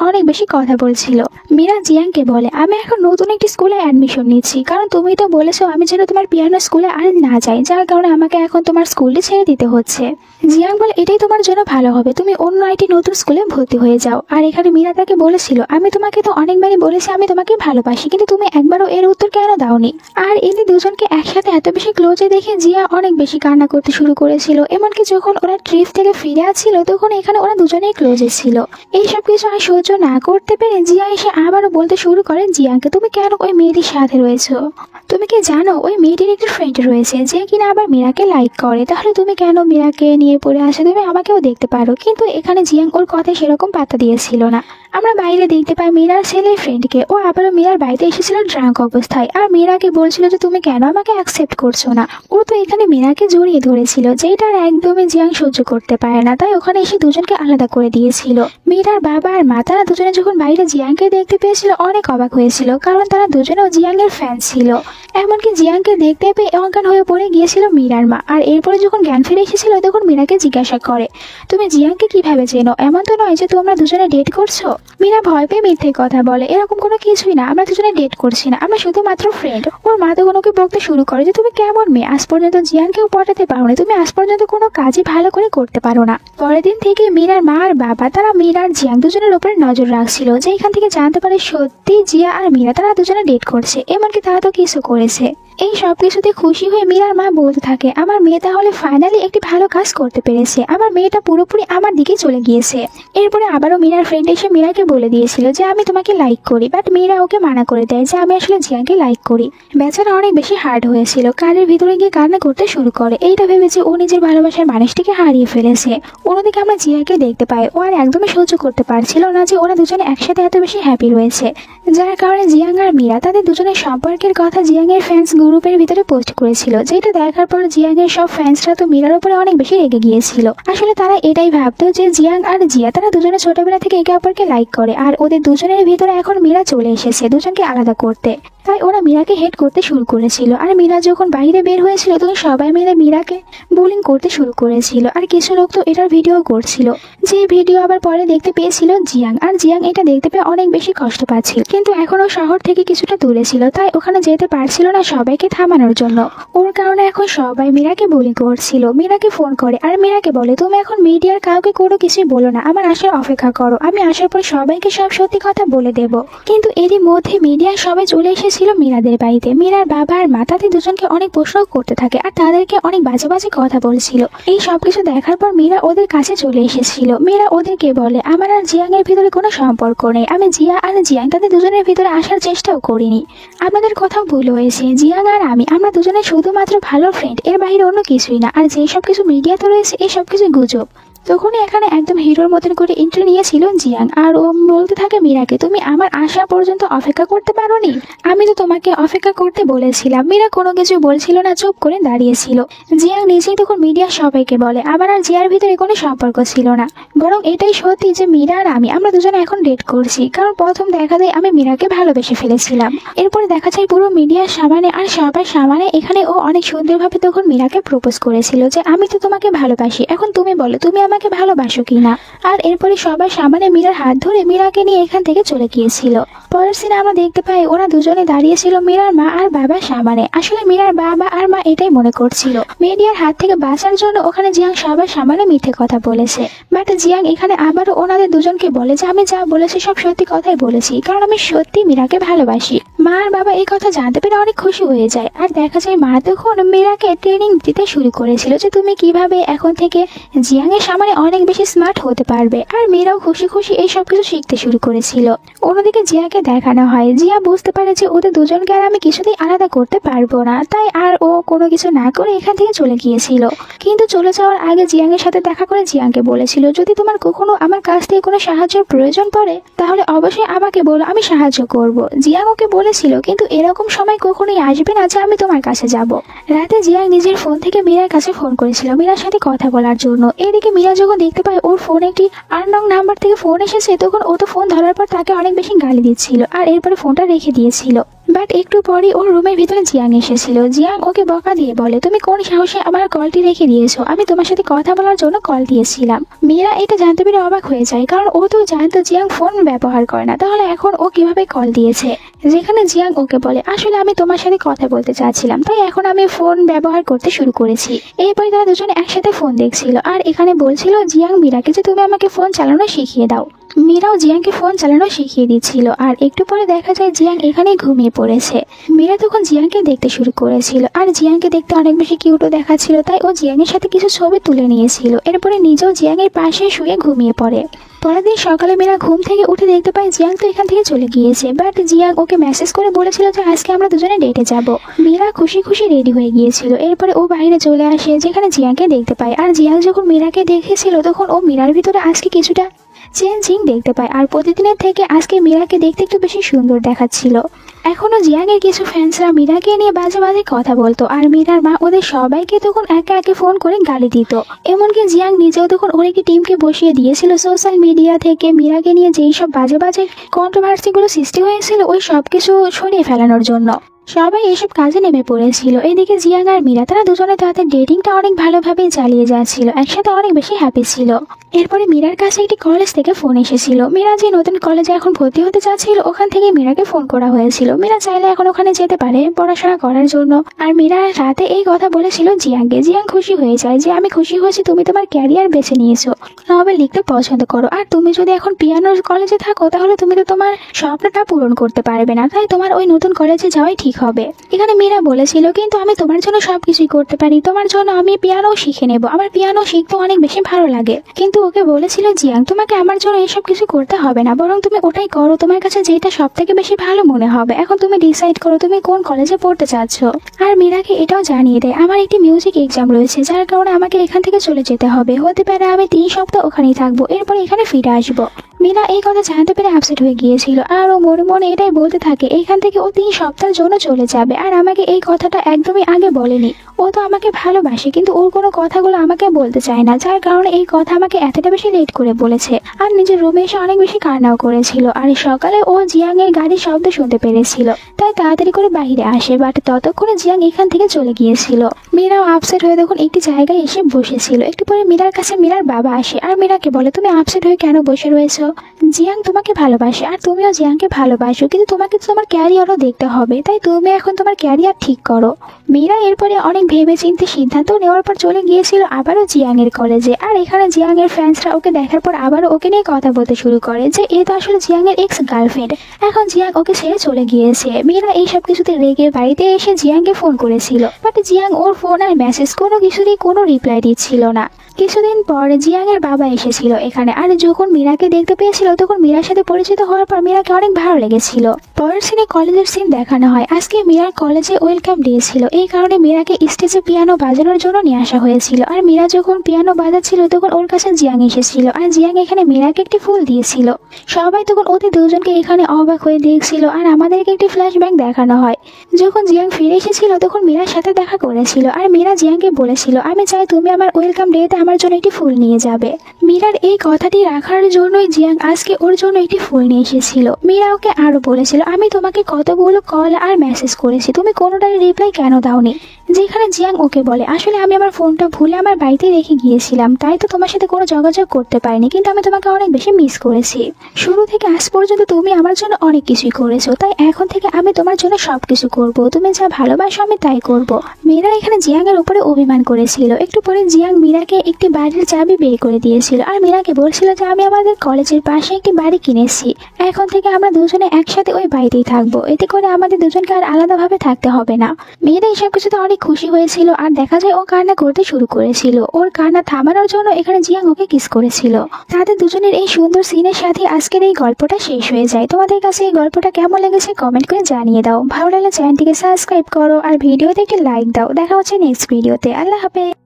অনেক বেশি কথা বলছিল। মীরা জিয়াংকে বলে, আমি এখন নতুন একটি স্কুলে অ্যাডমিশন নিচ্ছি, কারণ তুমি তো বলেছো আমি যেন তোমার পিয়ানো স্কুলে আর না যাই, যার কারণে আমাকে এখন তোমার স্কুলটি ছেড়ে দিতে হচ্ছে। জিয়াং বলে, এটাই তোমার জন্য ভালো হবে, তুমি অন্য একটি নতুন স্কুলে ভর্তি হয়ে যাও। আর এখানে মীরা তাকে বলেছিল, আমি তোমাকে তো অনেকবারই বলেছি আমি তোমাকে ভালোবাসি, কিন্তু তুমি একবারও এর উত্তর কেন দাওনি। আর এদের দুজনকে একসাথে এত বেশি ক্লোজে দেখে জিয়া অনেক বেশি কান্না করতে শুরু করেছিল। এমনকি যখন ওরা ট্রিপ থেকে ফিরে আসছিল তখন এখানে ওরা দুজনেই ক্লোজে ছিল। এইসব কিছু আর সহ্য না করতে পেরে জিয়া এসে আবারও বলতে শুরু করেন জিয়াংকে, তুমি কেন ওই মেয়েটির সাথে রয়েছো? তুমি কি জানো ওই মেয়েটির একটি ফ্রেন্ড রয়েছে যে কিনা আবার মীরাকে লাইক করে, তাহলে তুমি কেন মীরাকে নিয়ে পড়ে আসে, তুমি আমাকেও দেখতে পারো। কিন্তু এখানে জিয়াং ওর কথায় সেরকম পাত্তা দিয়েছিল না। আমরা বাইরে দেখতে পাই মীরার ছেলের ফ্রেন্ডকে, ও আবারও মীরার বাড়িতে এসেছিল ড্রাঙ্ক অবস্থায়, আর মীরাকে বলছিল যে তুমি কেন আমাকে অ্যাকসেপ্ট করছো না। ও তো এখানে মীরাকে জড়িয়ে ধরেছিল, যেটা আর একদমই জিয়াং সহ্য করতে পারে না, তাই ওখানে এসে দুজনকে আলাদা করে দিয়েছিল। মীরার বাবা আর মা তারা দুজনে যখন বাইরে জিয়াংকে দেখতে পেয়েছিল অনেক অবাক হয়েছিল, কারণ তারা দুজনেও জিয়াংয়ের ফ্যান ছিল। এমনকি জিয়াংকে দেখতে পেয়ে অজ্ঞান হয়ে পড়ে গিয়েছিল মীরার মা। আর এরপরে যখন জ্ঞান ফিরে এসেছিল তখন মীরাকে জিজ্ঞাসা করে, তুমি জিয়াংকে কিভাবে চেনো? এমন তো নয় যে তোমরা দুজনে ডেট করছো। মীরা ভয় পেয়ে মিথ্যে কথা বলে, এরকম কোনো কিছুই না, আমরা দুজনে ডেট করছি না, আমরা শুধুমাত্র ফ্রেন্ড। ওর মা তখন ওকে বকতে শুরু করে যে তুমি কেমন মেয়ে, আজ পর্যন্ত জিয়াংকেও পটাতে পারো না, তুমি আজ পর্যন্ত কোনো কাজই ভালো করে করতে পারো না। পরের দিন থেকে মীরার মা আর বাবা তারা মীরা আর জিয়াং দুজনের উপরে নজর রাখছিল, যে এখান থেকে জানতে পারে সত্যি জিয়া আর মীরা তারা দুজনে ডেট করছে, এমনকি তারা তো কিছু করেছে। এই সব কিছুতে খুশি হয়ে মীরার মা বলতে থাকে, আমার মেয়ে তাহলে ফাইনালি একটি ভালো কাজ করতে পেরেছে, আমার মেয়েটা পুরোপুরি আমার দিকে চলে গিয়েছে। এরপরে আবারও মীরার ফ্রেন্ড এসে মীরাকে বলে দিয়েছিল যে আমি তোমাকে লাইক করি, বাট মীরা ওকে মানা করে দেয় যে আমি আসলে জিয়াকে লাইক করি। বেচারা অনেক বেশি হার্ড হয়েছিল, কারের ভিতরে গিয়ে কান্না করতে শুরু করে। এইটা ভেবেছে ও নিজের ভালোবাসার মানুষটিকে হারিয়ে ফেলেছে। অন্যদিকে আমরা জিয়াকে দেখতে পাই, ও আর একদমই সহ্য করতে পারছিল না যে ওরা দুজনে একসাথে এত বেশি হ্যাপি রয়েছে, যার কারণে জিয়াং আর মীরা তাদের দুজনের সম্পর্কের কথা জিয়াংয়ের ফ্যান্স গ্রুপের ভিতরে পোস্ট করেছিল, যেটা দেখার পর জিয়াংয়ের সব ফ্যান্সরা তো মীরার উপরে অনেক বেশি রেগে গিয়েছিল। আসলে তারা এটাই ভাবতো যে জিয়াং আর জিয়া তারা দুজনে ছোটবেলা থেকে একে অপরকে লাইক করে, আর ওদের দুজনের ভিতরে এখন মীরা চলে এসেছে দুজনকে আলাদা করতে, তাই ওরা মীরাকে হেট করতে শুরু করেছিল। আর মীরা যখন বাইরে বের হয়েছিল তখন সবাই মিলে মীরাকে বুলিং করতে শুরু করেছিল, আর কিছু লোক তো এটার ভিডিও করছিল, যে ভিডিও আবার পরে দেখতে পেয়েছিল জিয়াং। আর জিয়াং এটা দেখতে পেয়ে অনেক বেশি কষ্ট পাচ্ছিল, কিন্তু এখনও শহর থেকে কিছুটা দূরে ছিল, তাই ওখানে যেতে পারছিল না সবাইকে থামানোর জন্য। ওর কারণে এখন সবাই মীরাকে বুলিং করছিল। মীরাকে ফোন করে আর মীরাকে বলে, তুমি এখন মিডিয়ার কাউকে কোনো কিছুই বলো না, আমার আসার অপেক্ষা করো, আমি আসার পর সবাইকে সব সত্যি কথা বলে দেব। কিন্তু এরই মধ্যে মিডিয়ার সবাই চলে এসেছিল মীরাদের বাড়িতে। মীরার বাবা আর মা তাদের দুজনকে অনেক প্রশ্ন করতে থাকে, আর তাদেরকে অনেক বাজে বাজে কথা বলছিল। এই সবকিছু দেখার পর মীরা ওদের কাছে চলে এসেছিল। মীরা ওদেরকে বলে, আমার আর জিয়াং এর ভিতরে কোনো সম্পর্ক নেই, আমি জিয়া আর জিয়াং তাদের দুজনের ভিতরে আসার চেষ্টাও করিনি, আমাদের কোথাও ভুল হয়েছে। জিয়াং আর আমরা দুজনে শুধুমাত্র ভালো ফ্রেন্ড, এর বাইরে অন্য কিছুই না। আর যে সব কিছু মিডিয়াতে রয়েছে এই সব কিছু গুজব। তখনই এখানে একদম হিরোর মতন করে এন্ট্রি নিয়েছিল জিয়াং, আর ও বলতে থাকে মীরাকে, তুমি আমার আসা পর্যন্ত অপেক্ষা করতে পারোনি, আমি তো তোমাকে অপেক্ষা করতে বলেছিলাম। মীরা কোনো কিছু বলছিল না, চুপ করে দাঁড়িয়েছিল। জিয়াং নিজেই তখন মিডিয়ার সবাইকে বলে, আমার আর জিয়ার ভিতরে কোনো সম্পর্ক ছিল না, বরং এটাই সত্যি যে মীরা আর আমরা দুজনে এখন ডেট করছি, কারণ প্রথম দেখা দেয় আমি মীরাকে ভালোবেসে ফেলেছিলাম। এরপরে দেখা যায় পুরো মিডিয়ার সামনে আর সবার সামনে এখানে ও অনেক সুন্দরভাবে তখন মীরাকে প্রপোজ করেছিল যে আমি তো তোমাকে ভালোবাসি, এখন তুমি বলো তুমি আমাকে ভালোবাসো কিনা। আর এরপরে সবার সামনে মীরার হাত ধরে মীরাকে নিয়ে এখান থেকে চলে গিয়েছিল। পরের সিনে আমরা দেখতে পাই ওরা দুজনে দাঁড়িয়েছিল মীরার মা আর বাবার সামনে। আসলে মীরার বাবা আর মা এটাই মনে করছিল মিডিয়ার হাত থেকে বাঁচার জন্য ওখানে জিয়াং সবার সামনে মিথ্যে কথা বলেছে, বাট জিয়াং এখানে আবারও ওনাদের দুজনকে বলে যে আমি যা বলেছি সব সত্যি কথাই বলেছি, কারণ আমি সত্যি মীরাকে ভালোবাসি। মা আর বাবা এই কথা জানতে পেরে অনেক খুশি হয়ে যায়। আর দেখা যায় মা তখন মীরাকে ট্রেনিং দিতে শুরু করেছিল যে তুমি কিভাবে এখন থেকে জিয়াং এর সামনে অনেক বেশি স্মার্ট হতে পারবে। আর মেয়েরাও খুশি খুশি এই সব কিছু শিখতে শুরু করেছিল। অন্যদিকে জিয়াকে দেখানো হয়, জিয়া বুঝতে পারে যে ওদের দুজনকে আর আমি কিছুতেই আলাদা করতে পারবো না, তাই আর ও কোনো কিছু না করে এখান থেকে চলে গিয়েছিল। কিন্তু চলে যাওয়ার আগে জিয়াং এর সাথে দেখা করে জিয়াংকে বলেছিল, যদি তোমার কখনো আমার কাছ থেকে কোনো সাহায্যের প্রয়োজন পড়ে তাহলে অবশ্যই আমাকে বলো, আমি সাহায্য করব। জিয়াং ওকে বলেছিল, কিন্তু এরকম সময় কখনোই আসবে না যে আমি তোমার কাছে যাব। রাতে জিয়াং নিজের ফোন থেকে মীরার কাছে ফোন করেছিল মীরার সাথে কথা বলার জন্য। এদিকে মীরা যখন দেখতে পায় ওর ফোনে একটি আননোন নাম্বার থেকে ফোন এসেছে, তখন ও তো ফোন ধরার পর তাকে অনেক বেশি গালি দিচ্ছিল, আর এরপরে ফোনটা রেখে দিয়েছিল। বাট একটু পরে ওর রুমের ভিতরে জিয়াং এসেছিল। জিয়াং ওকে বকা দিয়ে বলে, তুমি কোন সাহসে আমার কলটি রেখে দিয়েছো? আমি তোমার সাথে কথা বলার জন্য কল দিয়েছিলাম। মীরা এটা জানতে পেরে অবাক হয়ে যায়, কারণ ও তো জানতো জিয়াং ফোন ব্যবহার করে না, তাহলে এখন ও কিভাবে কল দিয়েছে। যেখানে জিয়াং ওকে বলে, আসলে আমি তোমার সাথে কথা বলতে চাচ্ছিলাম, তাই এখন আমি ফোন ব্যবহার করতে শুরু করেছি। এরপরে তারা দুজনে একসাথে ফোন দেখছিল আর এখানে বলছিল জিয়াং মীরাকে যে তুমি আমাকে ফোন চালানো শিখিয়ে দাও। মীরাও জিয়াংকে ফোন চালানো শিখিয়ে দিচ্ছিল আর একটু পরে দেখা যায় জিয়াং এখানে ঘুমিয়ে পড়েছে। মীরা তখন জিয়াংকে দেখতে শুরু করেছিল আর জিয়াংকে দেখতে অনেক বেশি কিউটও দেখাচ্ছিল, তাই ও জিয়াংয়ের সাথে কিছু ছবি তুলে নিয়েছিল। এরপরে নিজেও জিয়াংয়ের পাশে শুয়ে ঘুমিয়ে পড়ে। পরের দিন সকালে মীরা ঘুম থেকে উঠে দেখতে পায় জিয়াং তো এখান থেকে চলে গিয়েছে, বাট জিয়াং ওকে মেসেজ করে বলেছিল যে আজকে আমরা দুজনে ডেটে যাব। মীরা খুশি খুশি রেডি হয়ে গিয়েছিল। এরপরে ও বাইরে চলে আসে, যেখানে জিয়াংকে দেখতে পায়। আর জিয়াং যখন মীরাকে দেখেছিল তখন ও মীরার ভিতরে আজকে কিছুটা চেঞ্জিং দেখতে পায় আর প্রতিদিনের থেকে আজকে মীরাকে দেখতে একটু বেশি সুন্দর দেখাচ্ছিল। এখনো জিয়াং এর কিছু ফ্যান্সরা মীরাকে নিয়ে বাজে বাজে কথা বলতো আর মীরার মা ওদের সবাইকে তখন একে একে ফোন করে গালি দিত। এমনকি জিয়াং নিজেও তখন ওর একটি টিমকে বসিয়ে দিয়েছিল সোশ্যাল মিডিয়া থেকে মীরাকে নিয়ে যেই সব বাজে বাজে কন্ট্রোভার্সিগুলো সৃষ্টি হয়েছিল ওই সব কিছু সরিয়ে ফেলানোর জন্য সবাই এসব কাজে নেমে পড়েছিল। এদিকে জিয়াং আর মীরা তারা দুজনে তাদের ডেটিংটা অনেক ভালোভাবে চালিয়ে যাচ্ছিল, একসাথে অনেক বেশি হ্যাপি ছিল। এরপরে মীরার কাছে একটি কলেজ থেকে ফোন এসেছিল। মীরা যে নতুন কলেজে এখন ভর্তি হতে চাচ্ছিল ওখান থেকে মীরাকে ফোন করা হয়েছিল। মীরা চাইলে এখন ওখানে যেতে পারে পড়াশোনা করার জন্য। আর মীরা রাতে এই কথা বলেছিল জিয়াংকে। জিয়াং খুশি হয়ে যায় যে আমি খুশি হয়েছি তুমি তোমার ক্যারিয়ার বেছে নিয়েছো, নভেল লিখতে পছন্দ করো, আর তুমি যদি এখন পিয়ানোর কলেজে থাকো তাহলে তুমি তো তোমার স্বপ্নটা পূরণ করতে পারবে না, তাই তোমার ওই নতুন কলেজে যাওয়াই ঠিক হবে। এখানে মীরা বলেছিল কিন্তু আমি তোমার জন্য সবকিছুই করতে পারি, তোমার জন্য আমি পিয়ানো শিখে নেব, আমার পিয়ানো শিখতে অনেক বেশি ভালো লাগে। কিন্তু ওকে বলেছিল জিয়াং তোমাকে আমার জন্য এসব কিছু করতে হবে না, বরং তুমি ওটাই করো তোমার কাছে যেটা সব থেকে বেশি ভালো মনে হবে। এখন তুমি ডিসাইড করো তুমি কোন কলেজে পড়তে চাচ্ছ। আর মীরাকে এটাও জানিয়ে দেয় আমার একটি মিউজিক এক্সাম রয়েছে, যার কারণে আমাকে এখান থেকে চলে যেতে হবে, হতে পারে আমি 3 সপ্তাহ ওখানেই থাকবো, এরপর এখানে ফিরে আসবো। মীরা এই কথা জানতে পেরে আপসেট হয়ে গিয়েছিল আর ও মনে মনে এটাই বলতে থাকে এখান থেকে ও 3 সপ্তাহের জন্য চলে যাবে। আর আমাকে এই কথাটা একদমই আগে বলেনি। ও তো আমাকে ভালোবাসে কিন্তু ওর কোনো কথাগুলো আমাকে বলতে চায় না, যার কারণে এই কথা আমাকে এতটা বেশি লেট করে বলেছে। আর নিজের রুমে এসে অনেক বেশি কান্নাও করেছিল। আর সকালে ও জিয়াং এর গাড়ির শব্দ শুনতে পেরেছিল, তাই তাড়াতাড়ি করে বাইরে আসে, বাট ততক্ষণে জিয়াং এখান থেকে চলে গিয়েছিল। মীরাও আপসেট হয়ে তখন একটি জায়গায় এসে বসেছিল। একটু পরে মীরার কাছে মীরার বাবা আসে আর মীরাকে বলে তুমি আপসেট হয়ে কেন বসে রয়েছো? জিয়াং তোমাকে ভালোবাসে আর তুমিও জিয়াংকে ভালোবাসো, কিন্তু তোমাকে তো তোমার ক্যারিয়ারও দেখতে হবে, তাই তুমি এখন তোমার ক্যারিয়ার ঠিক করো। মীরা এরপরে অনেক ভেবে চিন্তে সিদ্ধান্ত নেওয়ার পর চলে গিয়েছিল আবারও জিয়াং এর কলেজে। আর এখানে জিয়াং এর ফ্রেন্ডসরা ওকে দেখার পর আবারও ওকে নিয়ে কথা বলতে শুরু করে যে এ তো আসলে জিয়াং এর এক্স গার্লফ্রেন্ড, এখন জিয়াং ওকে ছেড়ে চলে গিয়েছে। মীরা এইসব কিছুতে রেগে বাড়িতে এসে জিয়াংকে ফোন করেছিল, বাট জিয়াং ওর ফোন আর মেসেজ কোনো কিছুরই কোনো রিপ্লাই দিচ্ছিল না। কিছুদিন পর জিয়াং এর বাবা এসেছিল এখানে, আর যখন মীরাকে দেখতে পেয়েছিল তখন মীরার সাথে পরিচিত হওয়ার পর মীরাকে অনেক ভালো লেগেছিল। পরের সিনে কলেজের সিন দেখানো হয়। আজকে মীরার কলেজে ওয়েলকাম ডে ছিল, এই কারণে মীরাকে স্টেজে পিয়ানো বাজানোর জন্য নিয়ে আসা হয়েছিল। আর মীরা যখন পিয়ানো বাজাচ্ছিল তখন ওর কাছে জিয়াং এসেছিল, আর জিয়াং এখানে মীরাকে একটি ফুল দিয়েছিল। সবাই তখন ওদের দুজনকে এখানে অবাক হয়ে দেখছিল। আর আমাদেরকে একটি ফ্ল্যাশব্যাক দেখানো হয়, যখন জিয়াং ফিরে এসেছিল তখন মীরার সাথে দেখা করেছিল। আর মীরা জিয়াংকে বলেছিল আমি চাই তুমি আমার ওয়েলকাম ডেতে আমার জন্য একটি ফুল নিয়ে যাবে। মীরার এই কথাটি রাখার জন্যই জিয়াং আজকে ওর জন্য একটি ফুল নিয়ে এসেছিল। মীরা ওকে আরো বলেছিল আমি তোমাকে কতগুলো কল আর মেসেজ করেছি, তুমি কোনোটার রিপ্লাই কেন দাওনি? যেখানে জিয়াং ওকে বলে আসলে আমি আমার ফোনটা ভুলে আমার বাড়িতে রেখে গিয়েছিলাম, তাই তো তোমার সাথে কোনো যোগাযোগ করতে পারিনি, কিন্তু আমি তোমাকে অনেক বেশি মিস করেছি। শুরু থেকে আজ পর্যন্ত তুমি আমার জন্য অনেক কিছুই করেছো, তাই এখন থেকে আমি তোমার জন্য সবকিছু করব, তুমি যা ভালোবাসো আমি তাই করব। মীরা এখানে জিয়াং এর উপরে অভিমান করেছিল। একটু পরে জিয়াং মীরাকে একটি বাড়ির চাবি বের করে দিয়েছিল আর মীরাকে বলছিল যে আমি আমাদের কলেজের পাশে একটি বাড়ি কিনেছি, এখন থেকে আমরা দুজনে একসাথে ওই বাড়িতেই থাকবো, এতে করে আমাদের দুজনকে আর আলাদাভাবে থাকতে হবে না। মেয়েরা এইসব কিছুতে অনেক খুশি হয়েছিল আর দেখা যায় ও কান্না করতে শুরু করেছিল। ওর কান্না থামানোর জন্য এখানে জিয়াং ওকে কিস করেছিল। তাদের দুজনের এই সুন্দর সিনের সাথে আজকের এই গল্পটা শেষ হয়ে যায়। তোমাদের কাছে এই গল্পটা কেমন লেগেছে কমেন্ট করে জানিয়ে দাও। ভালো লাগলে চ্যানেলটিকে সাবস্ক্রাইব করো আর ভিডিওতে একটি লাইক দাও। দেখা হচ্ছে নেক্সট ভিডিওতে। আল্লাহ হাফেজ।